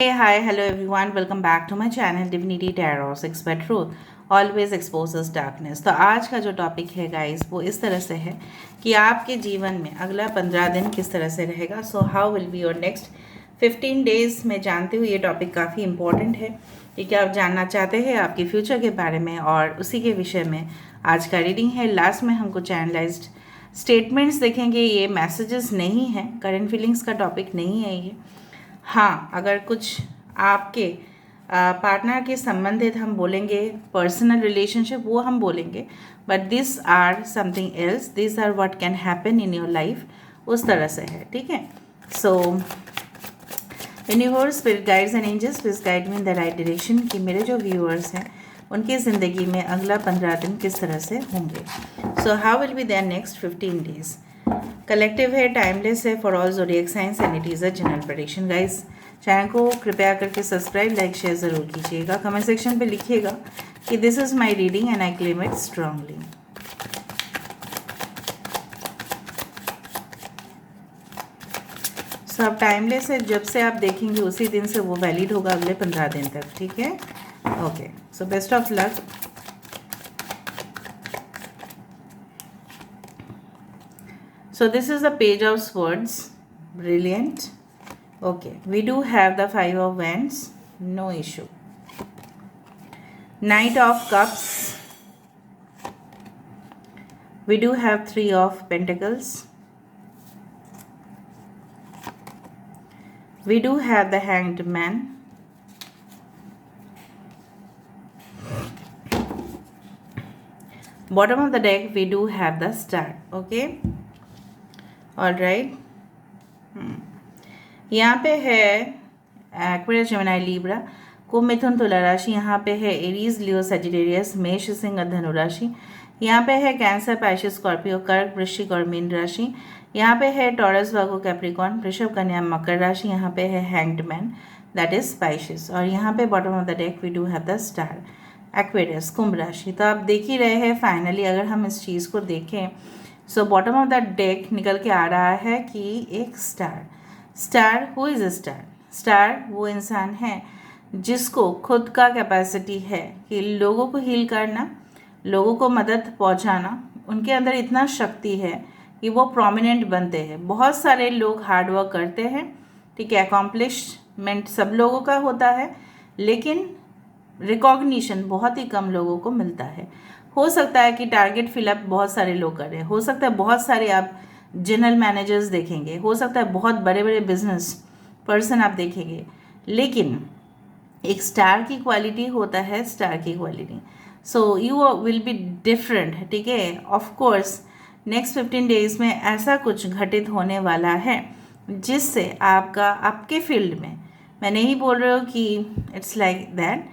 Hey, hi, hello everyone. Welcome back to my channel Divinity Tarot Expert Truth. Always exposes darkness. तो आज का जो topic है guys वो इस तरह से है कि आपके जीवन में अगला 15 दिन किस तरह से रहेगा. सो how will be your next 15 days. मैं जानती हूँ ये टॉपिक काफ़ी इंपॉर्टेंट है क्योंकि आप जानना चाहते हैं आपके फ्यूचर के बारे में और उसी के विषय में आज का रीडिंग है. लास्ट में हम कुछ एनालाइज्ड स्टेटमेंट्स देखेंगे. ये मैसेजेस नहीं है, करंट फीलिंग्स का टॉपिक नहीं है ये. हाँ, अगर कुछ आपके पार्टनर के संबंधित हम बोलेंगे, पर्सनल रिलेशनशिप वो हम बोलेंगे, but this are something else. This are what can happen in your life. उस तरह से है, ठीक है. So universe, spirit guides and angels, please guide me in the right direction कि मेरे जो व्यूअर्स हैं उनकी ज़िंदगी में अगला 15 दिन किस तरह से होंगे. So how will be there next 15 days. Collective है, टाइमलेस है, for all zodiac signs and it is a general prediction. Guys, channel को कृपया करके सब्सक्राइब, लाइक, शेयर ज़रूर कीजिएगा. कमेंट सेक्शन पे लिखिएगा कि this is my reading and I claim it strongly. So अब टाइमलेस है, जब से आप देखेंगे उसी दिन से वो वैलिड होगा अगले 15 दिन तक, ठीक है. Okay, so best of luck. So this is the page of swords. Brilliant. Okay, we do have the 5 of wands. No issue. Knight of cups. We do have 3 of pentacles. We do have the hanged man. Bottom of the deck we do have the star. Okay. All right. यहाँ पे है Aquarius, Gemini, Libra, कुंभ, मिथुन, तुला राशि. यहाँ पे है Aries, लियो, Sagittarius, मेष, सिंह, धनु राशि. यहाँ पे है कैंसर, पाइसेस, स्कॉर्पियो, कर्क, वृश्चिक और मीन राशि. यहाँ पे है टॉरस, वर्गो, कैप्रिकॉर्न, वृषभ, कन्या, मकर राशि. यहाँ पे है hanged man, that is Pisces. और यहाँ पे bottom of the deck we do have the star, Aquarius, Kumbh राशि. तो आप देख ही रहे हैं फाइनली अगर हम इस चीज़ को देखें. So bottom of the deck निकल के आ रहा है कि एक star. Star, who is a star? Star वो इंसान है जिसको खुद का कैपेसिटी है कि लोगों को हील करना, लोगों को मदद पहुंचाना. उनके अंदर इतना शक्ति है कि वो प्रोमिनेंट बनते हैं. बहुत सारे लोग हार्ड वर्क करते हैं, ठीक है, अकॉम्प्लिशमेंट सब लोगों का होता है, लेकिन रिकॉग्निशन बहुत ही कम लोगों को मिलता है. हो सकता है कि टारगेट फिलअप बहुत सारे लोग कर रहे हैं, हो सकता है बहुत सारे आप जनरल मैनेजर्स देखेंगे, हो सकता है बहुत बड़े बड़े बिजनेस पर्सन आप देखेंगे, लेकिन एक स्टार की क्वालिटी होता है, स्टार की quality. So you will be different, ठीक है. ऑफ कोर्स नेक्स्ट 15 डेज में ऐसा कुछ घटित होने वाला है जिससे आपके फील्ड में, मैं नहीं बोल रही हूँ कि इट्स लाइक दैट,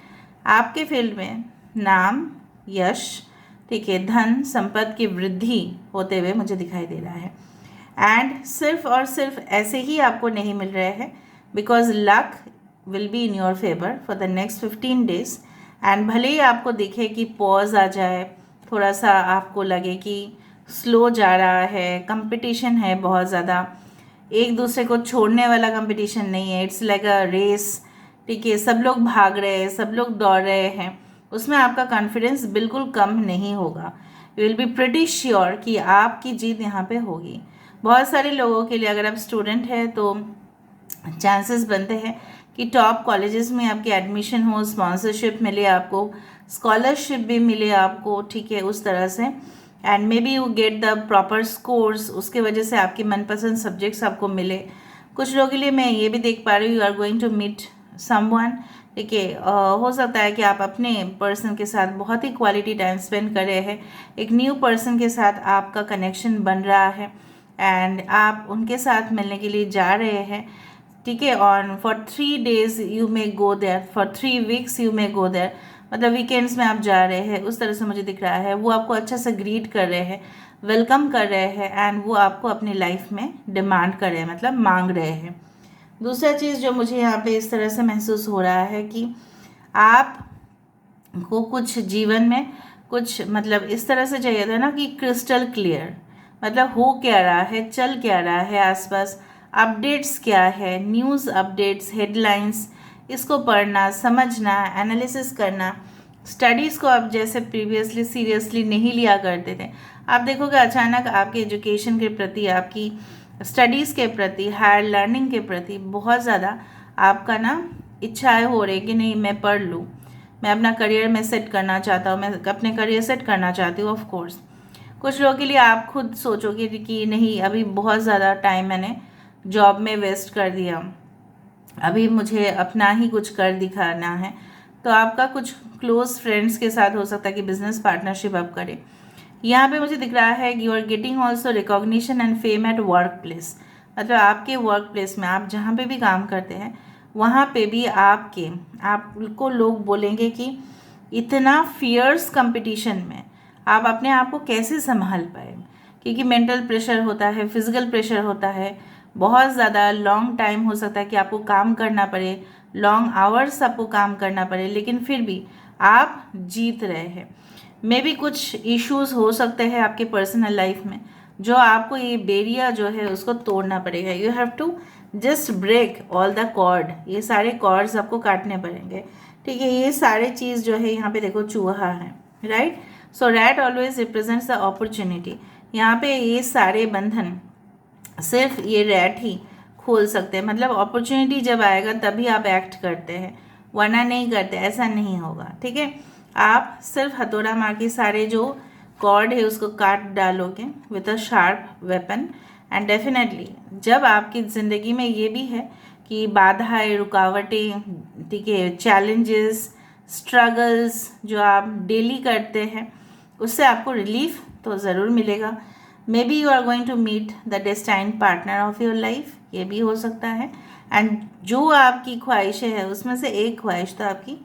आपके फील्ड में नाम, यश, ठीक है, धन संपत्ति की वृद्धि होते हुए मुझे दिखाई दे रहा है. एंड सिर्फ और सिर्फ ऐसे ही आपको नहीं मिल रहे हैं, because luck will be in your favour for the next 15 days. And भले ही आपको दिखे कि पॉज आ जाए, थोड़ा सा आपको लगे कि स्लो जा रहा है, कंपटीशन है बहुत ज़्यादा, एक दूसरे को छोड़ने वाला कंपटीशन नहीं है, इट्स लाइक अ रेस, ठीक है, सब लोग भाग रहे हैं, सब लोग दौड़ रहे हैं, उसमें आपका कॉन्फिडेंस बिल्कुल कम नहीं होगा. You will be pretty sure कि आपकी जीत यहाँ पे होगी. बहुत सारे लोगों के लिए, अगर आप स्टूडेंट हैं तो चांसेस बनते हैं कि टॉप कॉलेजेस में आपकी एडमिशन हो, स्पॉन्सरशिप मिले आपको, स्कॉलरशिप भी मिले आपको, ठीक है, उस तरह से. And may be you get the proper scores, उसके वजह से आपके मनपसंद सब्जेक्ट्स आपको मिले. कुछ लोगों के लिए मैं ये भी देख पा रही हूँ, you are going to meet someone, ठीक है. हो सकता है कि आप अपने पर्सन के साथ बहुत ही क्वालिटी टाइम स्पेंड कर रहे हैं, एक न्यू पर्सन के साथ आपका कनेक्शन बन रहा है एंड आप उनके साथ मिलने के लिए जा रहे हैं, ठीक है. और for 3 days you may go there, for 3 weeks you may go there, मतलब वीकेंड्स में आप जा रहे हैं, उस तरह से मुझे दिख रहा है. वो आपको अच्छा से ग्रीट कर रहे हैं, वेलकम कर रहे हैं एंड वो आपको अपनी लाइफ में डिमांड कर रहे हैं, मतलब मांग रहे हैं. दूसरा चीज़ जो मुझे यहाँ पे इस तरह से महसूस हो रहा है कि आप को कुछ जीवन में कुछ, मतलब इस तरह से चाहिए था ना कि क्रिस्टल क्लियर, मतलब हो क्या रहा है, चल क्या रहा है आसपास, अपडेट्स क्या है, न्यूज़ अपडेट्स, हेडलाइंस, इसको पढ़ना, समझना, एनालिसिस करना। स्टडीज़ को आप जैसे प्रीवियसली सीरियसली नहीं लिया करते थे, आप देखोगे अचानक आपके एजुकेशन के प्रति, आपकी स्टडीज़ के प्रति, हायर लर्निंग के प्रति बहुत ज़्यादा आपका ना इच्छाएं हो रही कि नहीं मैं पढ़ लूँ, मैं अपना करियर में सेट करना चाहता हूँ, मैं अपने करियर सेट करना चाहती हूँ। ऑफ कोर्स कुछ लोगों के लिए आप खुद सोचोगे कि नहीं अभी बहुत ज़्यादा टाइम मैंने जॉब में वेस्ट कर दिया, अभी मुझे अपना ही कुछ कर दिखाना है। तो आपका कुछ क्लोज फ्रेंड्स के साथ हो सकता है कि बिजनेस पार्टनरशिप आप करें। यहाँ पे मुझे दिख रहा है कि you are getting also recognition and fame at work place, मतलब आपके वर्क प्लेस में आप जहाँ पे भी काम करते हैं वहाँ पे भी आपको लोग बोलेंगे कि इतना फियर्स कंपटीशन में आप अपने आप को कैसे संभाल पाए, क्योंकि मेंटल प्रेशर होता है, फिजिकल प्रेशर होता है, बहुत ज़्यादा लॉन्ग टाइम हो सकता है कि आपको काम करना पड़े, लॉन्ग आवर्स आपको काम करना पड़े, लेकिन फिर भी आप जीत रहे हैं। मे भी कुछ इश्यूज हो सकते हैं आपके पर्सनल लाइफ में जो आपको ये बेरिया जो है उसको तोड़ना पड़ेगा। You have to just break all the cord, ये सारे कॉर्ड्स आपको काटने पड़ेंगे, ठीक है। ये सारे चीज़ जो है यहाँ पे देखो चूहा है, right. So rat always represents the opportunity. यहाँ पे ये सारे बंधन सिर्फ ये रैट ही खोल सकते हैं, मतलब अपॉर्चुनिटी जब आएगा तभी आप एक्ट करते हैं, वरना नहीं करते, ऐसा नहीं होगा, ठीक है। आप सिर्फ हथौड़ा मार के सारे जो कॉर्ड है उसको काट डालोगे with a sharp weapon, and definitely जब आपकी ज़िंदगी में ये भी है कि बाधाएं, रुकावटें, ठीक है, चैलेंजेस, स्ट्रगल्स जो आप डेली करते हैं उससे आपको रिलीफ तो ज़रूर मिलेगा। May be you are going to meet the destined partner of your life, ये भी हो सकता है। एंड जो आपकी ख्वाहिशें हैं उसमें से एक ख्वाहिश तो आपकी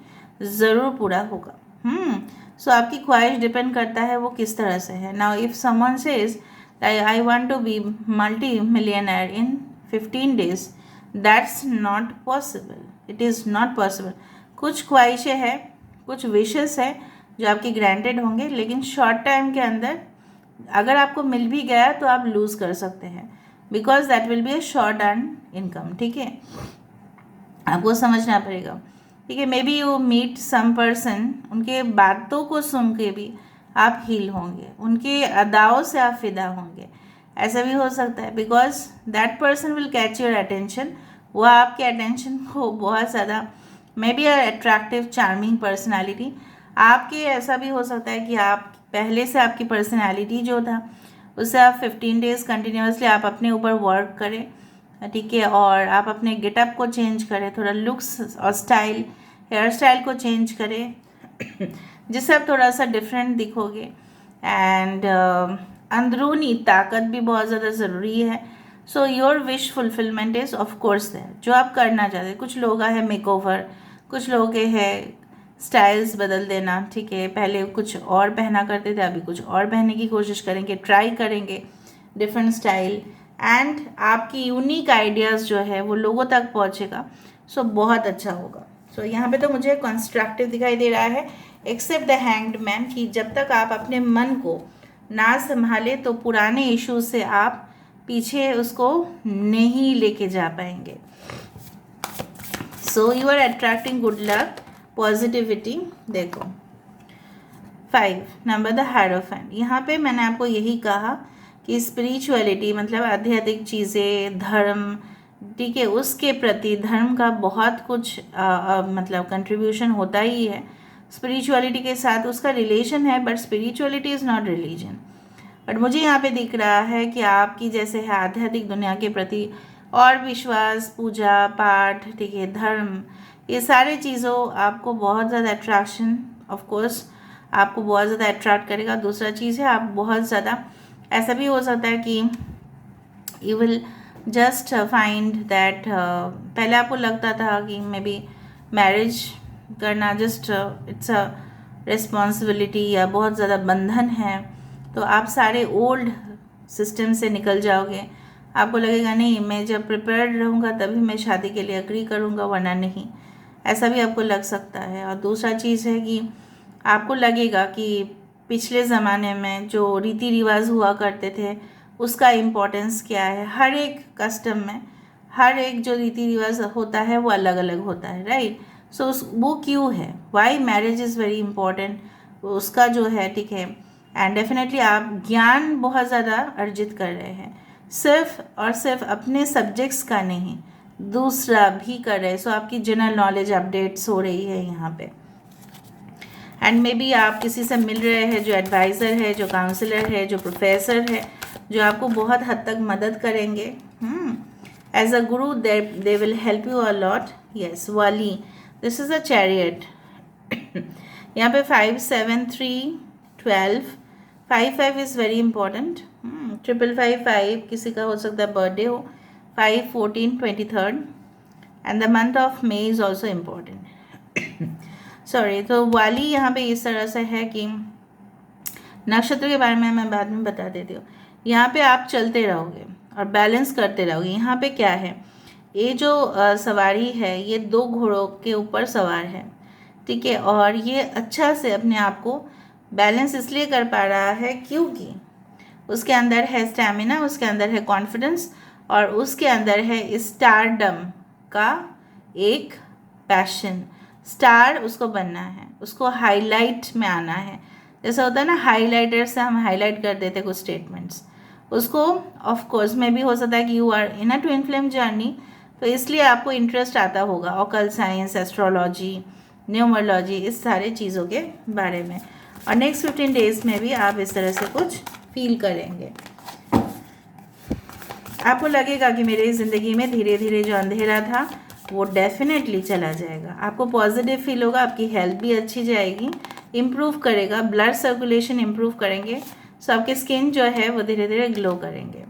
ज़रूर पूरा होगा। सो आपकी ख्वाहिश डिपेंड करता है वो किस तरह से है। Now if someone says I want to be multi millionaire in 15 days, that's not possible, it is not possible. कुछ ख्वाहिशें हैं, कुछ विशेस है जो आपके ग्रांटेड होंगे, लेकिन शॉर्ट टाइम के अंदर अगर आपको मिल भी गया तो आप लूज़ कर सकते हैं, because that will be a short earn income, ठीक है। आपको समझना पड़ेगा, ठीक है। May B you meet some person, उनके बातों को सुन के भी आप हील होंगे, उनके अदाओं से आप फिदा होंगे, ऐसा भी हो सकता है, because that person will catch your attention. वो आपके अटेंशन को बहुत ज़्यादा, may be attractive charming personality. आपके ऐसा भी हो सकता है कि आप पहले से आपकी पर्सनैलिटी जो था उससे आप 15 days कंटिन्यूसली आप अपने ऊपर वर्क करें, ठीक है, और आप अपने गेटअप को चेंज करें, थोड़ा लुक्स और स्टाइल, हेयर स्टाइल को चेंज करें जिससे आप थोड़ा सा डिफरेंट दिखोगे। एंड अंदरूनी ताकत भी बहुत ज़्यादा ज़रूरी है। So your wish fulfilment is of course that जो आप करना चाहते हैं। कुछ लोग है मेकओवर, कुछ लोग के है स्टाइल्स बदल देना, ठीक है, पहले कुछ और पहना करते थे अभी कुछ और पहनने की कोशिश करेंगे, ट्राई करेंगे डिफरेंट स्टाइल, एंड आपकी यूनिक आइडियाज़ जो है वो लोगों तक पहुंचेगा। सो बहुत अच्छा होगा। सो यहाँ पे तो मुझे कंस्ट्रक्टिव दिखाई दे रहा है, एक्सेप्ट द हैंग्ड मैन, कि जब तक आप अपने मन को ना संभाले तो पुराने इश्यूज से आप पीछे उसको नहीं लेके जा पाएंगे। So you are attracting good luck, positivity. देखो 5 नंबर द हायरोफेंट। यहाँ पे मैंने आपको यही कहा कि स्पिरिचुअलिटी मतलब आध्यात्मिक चीज़ें, धर्म, ठीक है, उसके प्रति धर्म का बहुत कुछ मतलब कंट्रीब्यूशन होता ही है। स्पिरिचुअलिटी के साथ उसका रिलेशन है, but spirituality is not religion. But मुझे यहाँ पे दिख रहा है कि आपकी जैसे है आध्यात्मिक दुनिया के प्रति और विश्वास, पूजा पाठ, ठीक है, धर्म, ये सारे चीज़ों आपको बहुत ज़्यादा अट्रैक्शन, ऑफ कोर्स आपको बहुत ज़्यादा अट्रैक्ट करेगा। दूसरा चीज़ है आप बहुत ज़्यादा, ऐसा भी हो सकता है कि you will just find that पहले आपको लगता था कि मे बी मैरिज करना जस्ट इट्स अ रिस्पॉन्सिबिलिटी या बहुत ज़्यादा बंधन है, तो आप सारे ओल्ड सिस्टम से निकल जाओगे। आपको लगेगा नहीं मैं जब प्रिपेयर्ड रहूँगा तभी मैं शादी के लिए अग्री करूँगा, वरना नहीं, ऐसा भी आपको लग सकता है। और दूसरा चीज़ है कि आपको लगेगा कि पिछले ज़माने में जो रीति रिवाज हुआ करते थे उसका इम्पोर्टेंस क्या है। हर एक कस्टम में हर एक जो रीति रिवाज होता है वो अलग अलग होता है, राइट। सो वो क्यों है, why marriage is very important, उसका जो है, ठीक है। एंड डेफिनेटली आप ज्ञान बहुत ज़्यादा अर्जित कर रहे हैं, सिर्फ और सिर्फ अपने सब्जेक्ट्स का नहीं, दूसरा भी कर रहे हैं। सो आपकी जनरल नॉलेज अपडेट्स हो रही है यहाँ पे। एंड मे बी आप किसी से मिल रहे हैं जो एडवाइज़र है, जो काउंसलर है, जो प्रोफेसर है, जो आपको बहुत हद तक मदद करेंगे। As a Guru they will help you a lot. Yes, वाली, दिस इज़ अ चैरियट। यहाँ पे 5, 7, 3, 12, 5, 5 इज़ वेरी इंपॉर्टेंट। 555, 5 किसी का हो सकता है बर्थडे हो, 5, 14, 23rd, and the month of May is also important. Sorry, तो वाली यहाँ पे इस तरह से है कि नक्षत्र के बारे में मैं बाद में बता देती हूँ। यहाँ पे आप चलते रहोगे और बैलेंस करते रहोगे। यहाँ पे क्या है, ये जो सवारी है ये 2 घोड़ों के ऊपर सवार है, ठीक है। और ये अच्छा से अपने आप को बैलेंस इसलिए कर पा रहा है क्योंकि उसके अंदर है स्टैमिना, उसके अंदर है कॉन्फिडेंस, और उसके अंदर है स्टारडम का एक पैशन। स्टार उसको बनना है, उसको हाईलाइट में आना है। जैसा होता है ना, हाईलाइटर से हम हाईलाइट कर देते कुछ स्टेटमेंट्स, उसको ऑफ कोर्स में भी हो सकता है कि you are in a twin flame journey, तो इसलिए आपको इंटरेस्ट आता होगा ऑकल्ट साइंस, एस्ट्रोलॉजी, न्यूमरोलॉजी, इस सारे चीज़ों के बारे में। और नेक्स्ट 15 डेज में भी आप इस तरह से कुछ फील करेंगे। आपको लगेगा कि मेरी ज़िंदगी में धीरे धीरे जो अंधेरा था वो डेफिनेटली चला जाएगा। आपको पॉजिटिव फील होगा, आपकी हेल्थ भी अच्छी जाएगी, इम्प्रूव करेगा, ब्लड सर्कुलेशन इम्प्रूव करेंगे, सो आपकी स्किन जो है वो धीरे धीरे ग्लो करेंगे।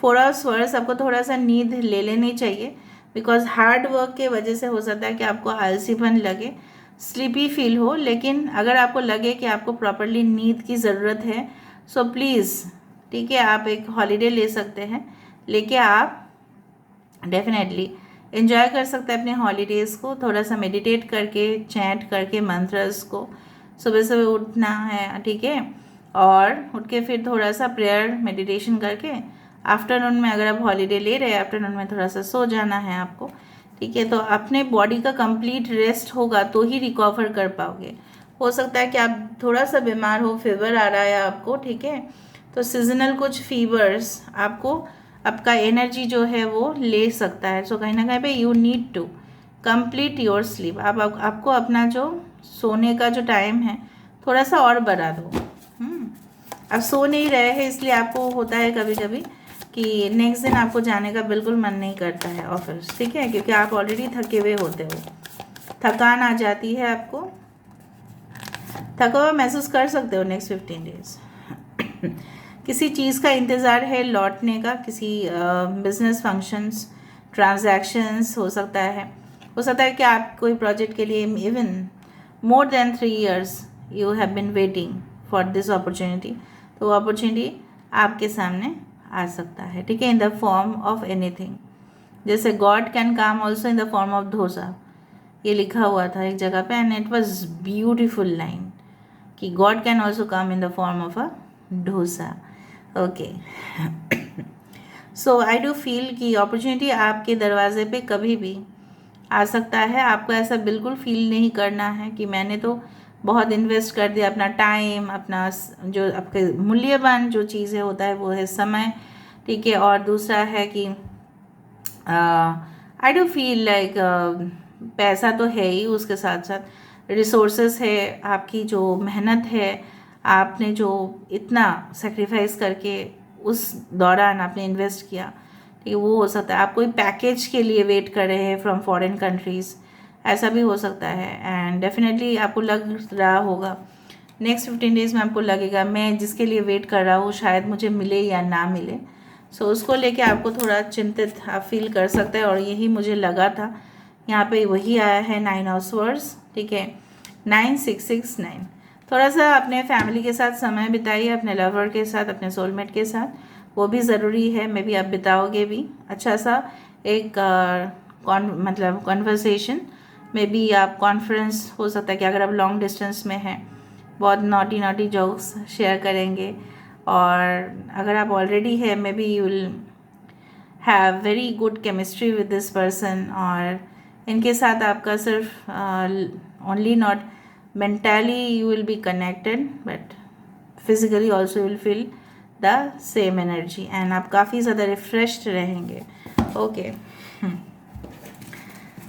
4 आवर्स आपको थोड़ा सा नींद ले लेनी चाहिए, बिकॉज हार्ड वर्क के वजह से हो सकता है कि आपको आलसीपन लगे, स्लीपी फील हो। लेकिन अगर आपको लगे कि आपको प्रॉपरली नींद की ज़रूरत है, सो प्लीज़, ठीक है, आप एक हॉलीडे ले सकते हैं, लेके आप डेफिनेटली एंजॉय कर सकते हैं अपने हॉलीडेज़ को। थोड़ा सा मेडिटेट करके, चैंट करके मंत्रस को, सुबह सुबह उठना है, ठीक है, और उठ के फिर थोड़ा सा प्रेयर मेडिटेशन करके आफ्टरनून में, अगर आप हॉलीडे ले रहे हैं, आफ्टरनून में थोड़ा सा सो जाना है आपको, ठीक है। तो अपने बॉडी का कंप्लीट रेस्ट होगा तो ही रिकवर कर पाओगे। हो सकता है कि आप थोड़ा सा बीमार हो, फीवर आ रहा है आपको, ठीक है, तो सीजनल कुछ फीवर्स आपको आपका एनर्जी जो है वो ले सकता है। सो कहीं ना कहीं पे you need to complete your sleep. आपको अपना जो सोने का जो टाइम है थोड़ा सा और बढ़ा दो। अब सो नहीं रहे हैं इसलिए आपको होता है कभी कभी कि नेक्स्ट दिन आपको जाने का बिल्कुल मन नहीं करता है ऑफिस, ठीक है, क्योंकि आप ऑलरेडी थके हुए होते हो, थकान आ जाती है आपको, थका हुआ महसूस कर सकते हो नेक्स्ट 15 डेज। किसी चीज़ का इंतज़ार है लौटने का, किसी बिजनेस फंक्शंस, ट्रांजैक्शंस हो सकता है कि आप कोई प्रोजेक्ट के लिए even more than 3 years you have been waiting for this opportunity, तो वो अपॉर्चुनिटी आपके सामने आ सकता है, ठीक है, in the form of anything. जैसे God can come also in the form of dosa, ये लिखा हुआ था एक जगह पे, and it was beautiful line कि God can also come in the form of a dosa. Okay, so I do feel कि अपॉर्चुनिटी आपके दरवाजे पे कभी भी आ सकता है। आपको ऐसा बिल्कुल फील नहीं करना है कि मैंने तो बहुत इन्वेस्ट कर दिया अपना टाइम, अपना जो आपके मूल्यवान जो चीज़ें होता है वो है समय, ठीक है। और दूसरा है कि आई डू फील लाइक पैसा तो है ही, उसके साथ साथ रिसोर्सेस है, आपकी जो मेहनत है, आपने जो इतना सेक्रीफाइस करके उस दौरान आपने इन्वेस्ट किया, ठीक है, वो हो सकता है। आप कोई पैकेज के लिए वेट कर रहे हैं फ्रॉम फॉरेन कंट्रीज़, ऐसा भी हो सकता है। एंड डेफिनेटली आपको लग रहा होगा नेक्स्ट 15 डेज़ में, आपको लगेगा मैं जिसके लिए वेट कर रहा हूँ शायद मुझे मिले या ना मिले। सो उसको लेके आपको थोड़ा चिंतित आप फील कर सकते हैं, और यही मुझे लगा था। यहाँ पे वही आया है 9 ऑफ स्वर्ड्स, ठीक है, 9669। थोड़ा सा अपने फैमिली के साथ समय बिताइए, अपने लवर के साथ, अपने सोलमेट के साथ, वो भी ज़रूरी है। मे बी आप बिताओगे भी अच्छा सा एक मतलब कॉन्वर्सेशन, मे बी आप कॉन्फ्रेंस हो सकता है कि अगर आप लॉन्ग डिस्टेंस में हैं, बहुत नॉटी नॉटी जोक्स शेयर करेंगे। और अगर आप ऑलरेडी है, may B you will have very good chemistry with this person, और इनके साथ आपका सिर्फ only not mentally you will be connected but physically also will feel the same energy and आप काफ़ी ज़्यादा रिफ्रेश्ड रहेंगे. ओके,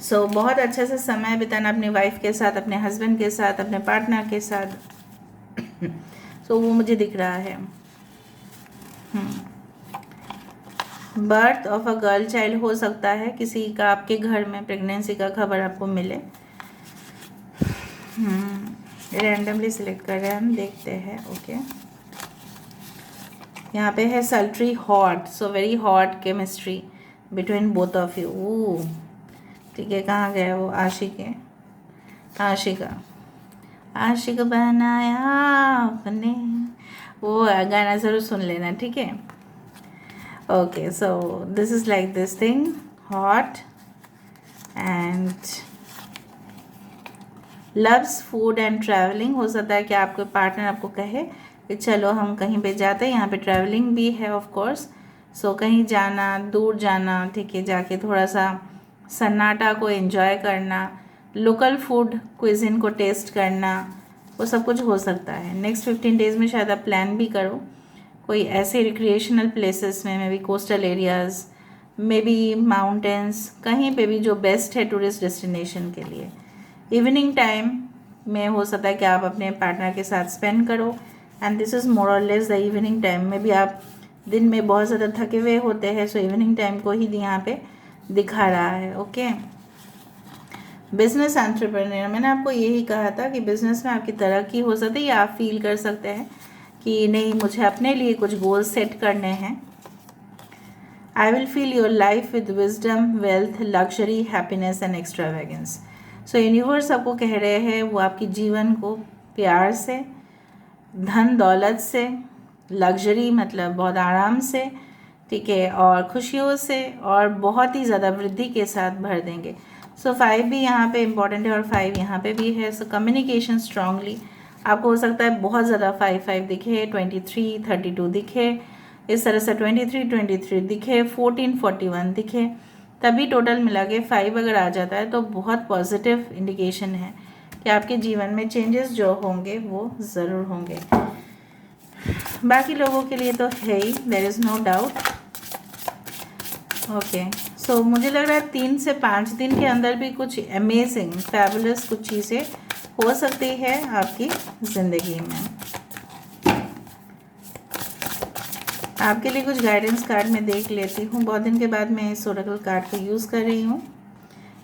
सो बहुत अच्छे से समय बिताना अपनी वाइफ के साथ, अपने हस्बैंड के साथ, अपने पार्टनर के साथ. सो वो मुझे दिख रहा है. Birth of a girl child हो सकता है किसी का, आपके घर में प्रेगनेंसी का खबर आपको मिले. रैंडमली सिलेक्ट कर रहे हैं हम, देखते हैं. ओके, यहाँ पे है सल्ट्री hot, so very hot chemistry between both of you. ठीक है, कहाँ गया वो आशिक है, आशिका, आशिक बनाया आपने, वो गाना ज़रूर सुन लेना. ठीक है. Okay, so this is like this thing, hot and loves food and travelling. हो सकता है कि आपके पार्टनर आपको कहे कि चलो हम कहीं पे जाते हैं, यहाँ पे ट्रैवलिंग भी है ऑफ कोर्स. सो कहीं जाना, दूर जाना, ठीक है, जाके थोड़ा सा सन्नाटा को एंजॉय करना, लोकल फूड क्विज़िन को टेस्ट करना, वो सब कुछ हो सकता है. नेक्स्ट 15 डेज़ में शायद आप प्लान भी करो कोई ऐसे रिक्रिएशनल प्लेसेस में, may be coastal areas, may be mountains, कहीं पे भी जो बेस्ट है टूरिस्ट डेस्टिनेशन के लिए. इवनिंग टाइम में हो सकता है कि आप अपने पार्टनर के साथ स्पेंड करो एंड दिस इज़ मोर और लेस द इवनिंग टाइम. में भी आप दिन में बहुत ज़्यादा थके हुए होते हैं, सो इवनिंग टाइम को ही यहाँ पे दिखा रहा है. ओके, बिजनेस एंटरप्रेन्योर, मैंने आपको यही कहा था कि बिजनेस में आपकी तरक्की हो सकती है या आप फील कर सकते हैं कि नहीं मुझे अपने लिए कुछ गोल सेट करने हैं. I will feel your life with wisdom, wealth, luxury, happiness and extravagance. So universe आपको कह रहे हैं वो आपके जीवन को प्यार से, धन दौलत से, लग्जरी मतलब बहुत आराम से, ठीक है, और खुशियों से और बहुत ही ज़्यादा वृद्धि के साथ भर देंगे. सो 5 भी यहाँ पे इम्पॉर्टेंट है और 5 यहाँ पे भी है. सो कम्युनिकेशन स्ट्रांगली, आपको हो सकता है बहुत ज़्यादा 5 दिखे, 23 32 दिखे, इस तरह से 23 दिखे, 14 41 दिखे, तभी टोटल मिला के 5 अगर आ जाता है तो बहुत पॉजिटिव इंडिकेशन है कि आपके जीवन में चेंजेस जो होंगे वो ज़रूर होंगे. बाकी लोगों के लिए तो है ही, there is no doubt. Okay, so मुझे लग रहा है 3 से 5 दिन के अंदर भी कुछ अमेजिंग फैबुलस कुछ चीज़ें हो सकती है आपकी ज़िंदगी में. आपके लिए कुछ गाइडेंस कार्ड मैं देख लेती हूँ. बहुत दिन के बाद मैं इस ओरेकल कार्ड को यूज़ कर रही हूँ.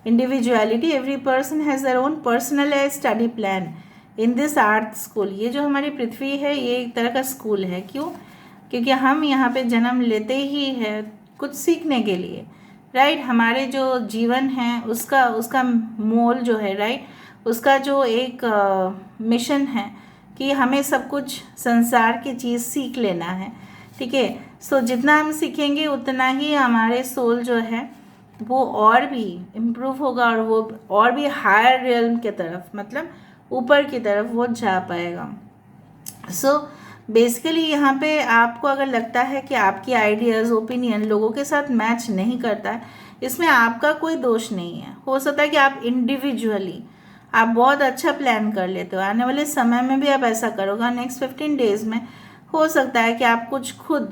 Individuality, every person has their own personal study plan in this art school. ये जो हमारी पृथ्वी है ये एक तरह का स्कूल है. क्यों? क्योंकि हम यहाँ पे जन्म लेते ही है कुछ सीखने के लिए, राइट. हमारे जो जीवन है उसका मोल जो है, राइट, उसका जो एक मिशन है कि हमें सब कुछ संसार की चीज़ सीख लेना है. ठीक है, सो जितना हम सीखेंगे उतना ही हमारे सोल जो है वो और भी इम्प्रूव होगा और वो और भी हायर रियल्म के तरफ, मतलब ऊपर की तरफ वो जा पाएगा. सो बेसिकली यहाँ पे आपको अगर लगता है कि आपकी आइडियाज़, ओपिनियन लोगों के साथ मैच नहीं करता है, इसमें आपका कोई दोष नहीं है. हो सकता है कि आप इंडिविजुअली आप बहुत अच्छा प्लान कर लेते हो, आने वाले समय में भी आप ऐसा करोगे. नेक्स्ट 15 डेज़ में हो सकता है कि आप कुछ खुद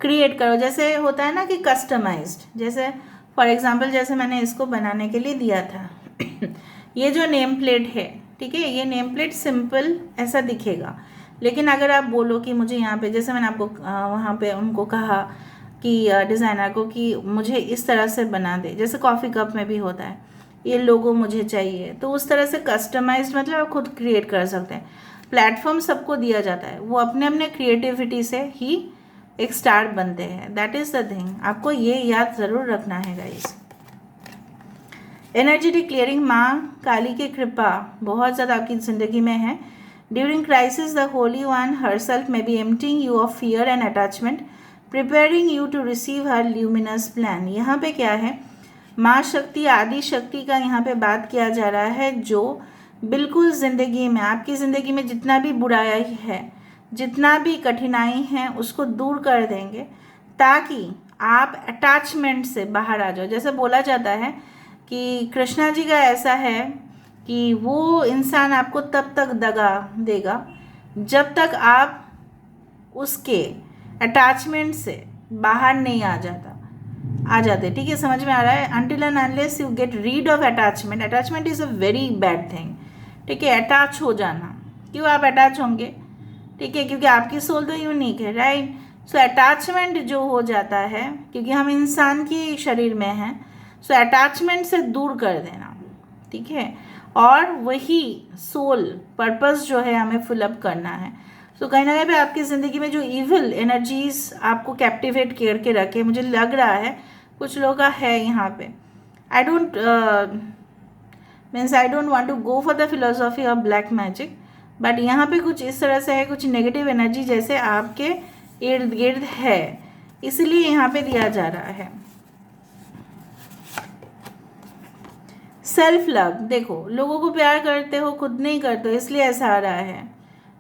क्रिएट करो. जैसे होता है ना कि कस्टमाइज्ड, जैसे फॉर एग्जांपल जैसे मैंने इसको बनाने के लिए दिया था ये जो नेम प्लेट है, ठीक है, ये नेम प्लेट सिंपल ऐसा दिखेगा, लेकिन अगर आप बोलो कि मुझे यहाँ पे, जैसे मैंने आपको वहाँ पे उनको कहा कि डिज़ाइनर को कि मुझे इस तरह से बना दे, जैसे कॉफ़ी कप में भी होता है ये लोगो मुझे चाहिए, तो उस तरह से कस्टमाइज्ड मतलब आप खुद क्रिएट कर सकते हैं. प्लेटफॉर्म सबको दिया जाता है, वो अपने अपने क्रिएटिविटी से ही एक स्टार बनते हैं. दैट इज़ द थिंग, आपको ये याद ज़रूर रखना है गाइस. एनर्जेटिक क्लियरिंग, माँ काली की कृपा बहुत ज़्यादा आपकी ज़िंदगी में है. During crisis the holy one herself may be emptying you of fear and attachment, preparing you to receive her luminous plan. यहाँ पे क्या है, माँ शक्ति, आदि शक्ति का यहाँ पे बात किया जा रहा है, जो बिल्कुल ज़िंदगी में, आपकी ज़िंदगी में जितना भी बुराई है, जितना भी कठिनाई है, उसको दूर कर देंगे ताकि आप अटैचमेंट से बाहर आ जाओ। जैसे बोला जाता है कि कृष्णा जी का ऐसा है कि वो इंसान आपको तब तक दगा देगा जब तक आप उसके अटैचमेंट से बाहर नहीं आ जाते। ठीक है, समझ में आ रहा है? Until and unless you get rid of attachment, attachment is a very bad thing. ठीक है, अटैच हो जाना, क्यों आप अटैच होंगे? ठीक है, क्योंकि आपकी सोल तो यूनिक है, राइट? सो अटैचमेंट जो हो जाता है, क्योंकि हम इंसान के शरीर में हैं, सो अटैचमेंट से दूर कर देना। ठीक है, और वही सोल पर्पस जो है हमें फुलअप करना है। सो कहीं ना कहीं पे आपकी ज़िंदगी में जो इविल एनर्जीज आपको कैप्टिवेट करके रखे, मुझे लग रहा है कुछ लोगों का है यहाँ पे। I don't I don't want to go for the philosophy of black magic, but यहाँ पे कुछ इस तरह से है, कुछ नेगेटिव एनर्जी जैसे आपके इर्द गिर्द है, इसलिए यहाँ पे दिया जा रहा है। सेल्फ लव, देखो लोगों को प्यार करते हो, खुद नहीं करते हो, इसलिए ऐसा आ रहा है।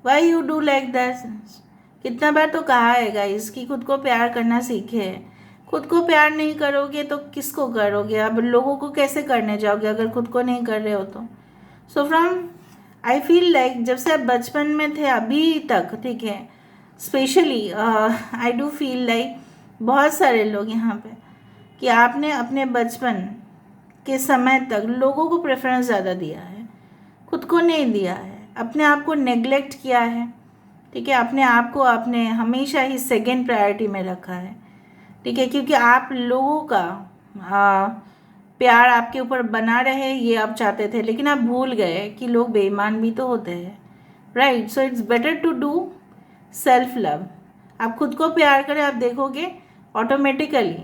Why you do like that? कितना बार तो कहा है गाइस कि खुद को प्यार करना सीखे। खुद को प्यार नहीं करोगे तो किसको करोगे? अब लोगों को कैसे करने जाओगे अगर खुद को नहीं कर रहे हो तो? So from I feel like जब से आप बचपन में थे अभी तक, ठीक है, specially I do feel like बहुत सारे लोग यहाँ पे कि आपने अपने बचपन के समय तक लोगों को प्रेफरेंस ज़्यादा दिया है, खुद को नहीं दिया है, अपने आप को नेग्लेक्ट किया है। ठीक है, अपने आप को आपने हमेशा ही सेकेंड प्रायोरिटी में रखा है। ठीक है, क्योंकि आप लोगों का प्यार आपके ऊपर बना रहे ये आप चाहते थे, लेकिन आप भूल गए कि लोग बेईमान भी तो होते हैं, right? So it's better to do self love. आप खुद को प्यार करें, आप देखोगे automatically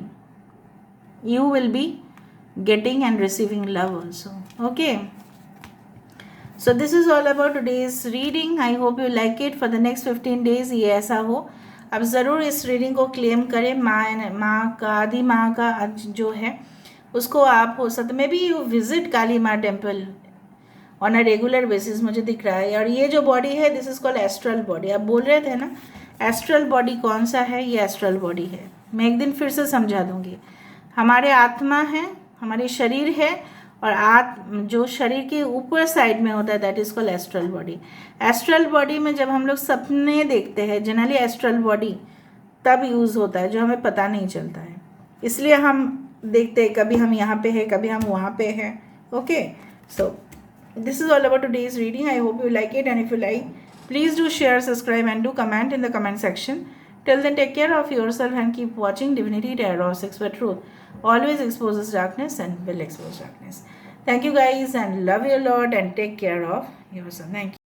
you will be getting and receiving love also. Okay, so this is all about today's reading. I hope you like it. For the next 15 days ये ऐसा हो। अब ज़रूर इस रीडिंग को क्लेम करें। माँ का, आदि माँ का जो है उसको आप हो सकता मे बी यू विजिट काली माँ temple on a regular basis, मुझे दिख रहा है। और ये जो बॉडी है this is called astral body. आप बोल रहे थे ना एस्ट्रल बॉडी कौन सा है? ये एस्ट्रल बॉडी है। मैं एक दिन फिर से समझा दूँगी। हमारे आत्मा है, हमारी शरीर है, और जो शरीर के ऊपर साइड में होता है that is called astral body. Astral body में जब हम लोग सपने देखते हैं, जनरली एस्ट्रल बॉडी तब यूज़ होता है जो हमें पता नहीं चलता है, इसलिए हम देखते हैं कभी हम यहाँ पे हैं, कभी हम वहाँ पे हैं। Okay, so this is all about today's reading. I hope you like it, and if you like, please do share, subscribe and do comment in the comment section. Till then, take care of yourself and keep watching Divinity Tarot 6 where truth always exposes darkness and will expose darkness. Thank you guys, and love you a lot, and take care of yourself. Thank you.